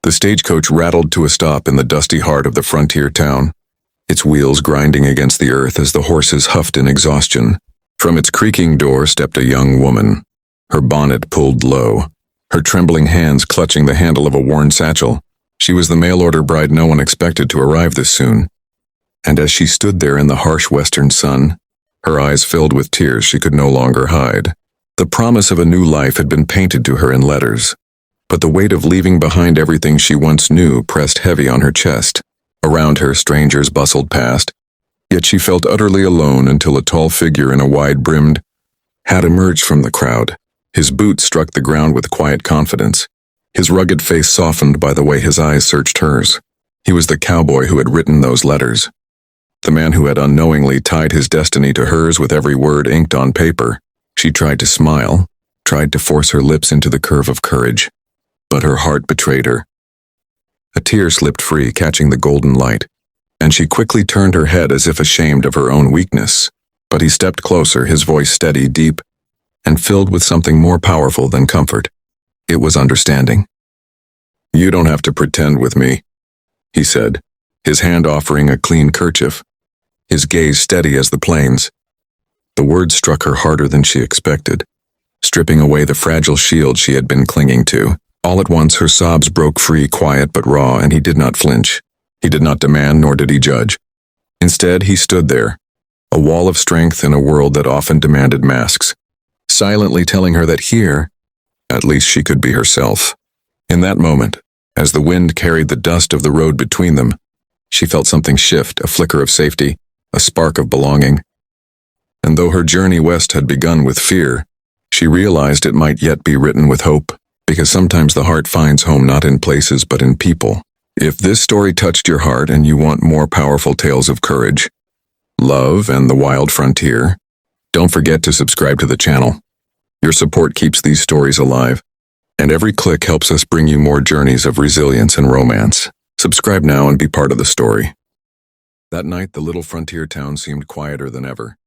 The stagecoach rattled to a stop in the dusty heart of the frontier town, its wheels grinding against the earth as the horses huffed in exhaustion. From its creaking door stepped a young woman, her bonnet pulled low, her trembling hands clutching the handle of a worn satchel. She was the mail-order bride no one expected to arrive this soon. And as she stood there in the harsh western sun, her eyes filled with tears she could no longer hide. The promise of a new life had been painted to her in letters, but the weight of leaving behind everything she once knew pressed heavy on her chest. Around her, strangers bustled past, yet she felt utterly alone until a tall figure in a wide-brimmed hat emerged from the crowd. His boots struck the ground with quiet confidence, his rugged face softened by the way his eyes searched hers. He was the cowboy who had written those letters, the man who had unknowingly tied his destiny to hers with every word inked on paper. She tried to smile, tried to force her lips into the curve of courage, but her heart betrayed her. A tear slipped free, catching the golden light, and she quickly turned her head as if ashamed of her own weakness. But he stepped closer, his voice steady, deep, and filled with something more powerful than comfort. It was understanding. "You don't have to pretend with me," he said, his hand offering a clean kerchief, his gaze steady as the plains. The words struck her harder than she expected, stripping away the fragile shield she had been clinging to. All at once her sobs broke free, quiet but raw, and he did not flinch. He did not demand, nor did he judge. Instead, he stood there, a wall of strength in a world that often demanded masks, silently telling her that here, at least she could be herself. In that moment, as the wind carried the dust of the road between them, she felt something shift, a flicker of safety, a spark of belonging. And though her journey west had begun with fear, she realized it might yet be written with hope, because sometimes the heart finds home not in places but in people. If this story touched your heart and you want more powerful tales of courage, love, and the wild frontier, don't forget to subscribe to the channel. Your support keeps these stories alive, and every click helps us bring you more journeys of resilience and romance. Subscribe now and be part of the story. That night, the little frontier town seemed quieter than ever,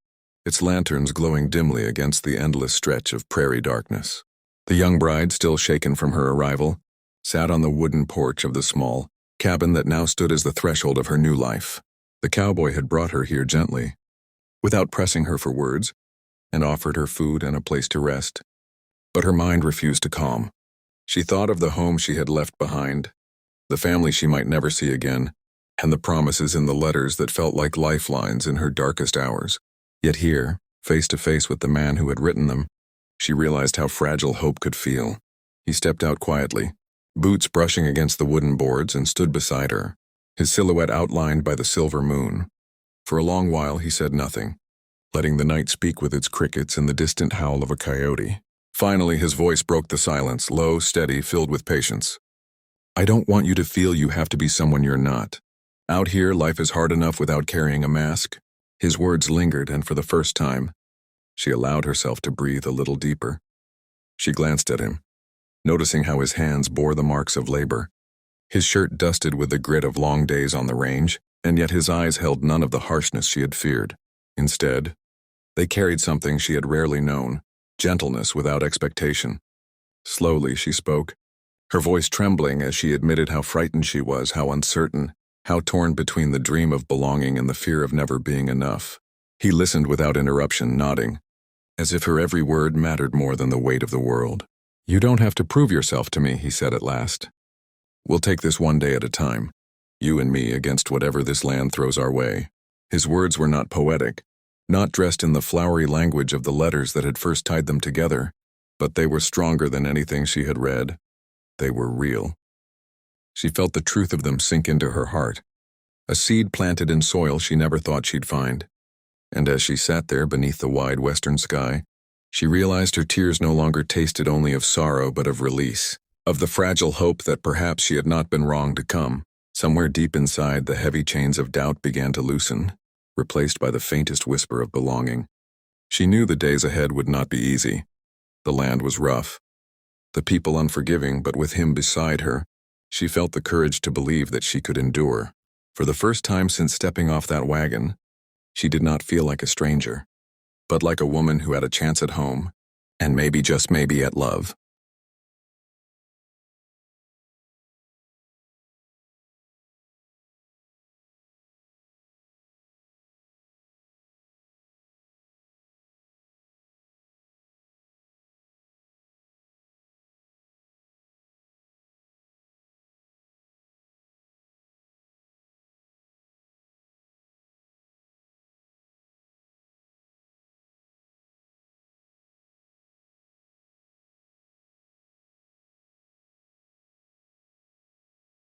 its lanterns glowing dimly against the endless stretch of prairie darkness. The young bride, still shaken from her arrival, sat on the wooden porch of the small cabin that now stood as the threshold of her new life. The cowboy had brought her here gently, without pressing her for words, and offered her food and a place to rest. But her mind refused to calm. She thought of the home she had left behind, the family she might never see again, and the promises in the letters that felt like lifelines in her darkest hours. Yet here, face to face with the man who had written them, she realized how fragile hope could feel. He stepped out quietly, boots brushing against the wooden boards, and stood beside her, his silhouette outlined by the silver moon. For a long while he said nothing, letting the night speak with its crickets and the distant howl of a coyote. Finally his voice broke the silence, low, steady, filled with patience. "I don't want you to feel you have to be someone you're not. Out here, life is hard enough without carrying a mask." His words lingered, and for the first time, she allowed herself to breathe a little deeper. She glanced at him, noticing how his hands bore the marks of labor, his shirt dusted with the grit of long days on the range, and yet his eyes held none of the harshness she had feared. Instead, they carried something she had rarely known, gentleness without expectation. Slowly she spoke, her voice trembling as she admitted how frightened she was, how uncertain, how torn between the dream of belonging and the fear of never being enough. He listened without interruption, nodding, as if her every word mattered more than the weight of the world. "You don't have to prove yourself to me," he said at last. "We'll take this one day at a time, you and me against whatever this land throws our way." His words were not poetic, not dressed in the flowery language of the letters that had first tied them together, but they were stronger than anything she had read. They were real. She felt the truth of them sink into her heart, a seed planted in soil she never thought she'd find. And as she sat there beneath the wide western sky, she realized her tears no longer tasted only of sorrow but of release, of the fragile hope that perhaps she had not been wrong to come. Somewhere deep inside, the heavy chains of doubt began to loosen, replaced by the faintest whisper of belonging. She knew the days ahead would not be easy. The land was rough, the people unforgiving, but with him beside her, she felt the courage to believe that she could endure. For the first time since stepping off that wagon, she did not feel like a stranger, but like a woman who had a chance at home, and maybe, just maybe, at love.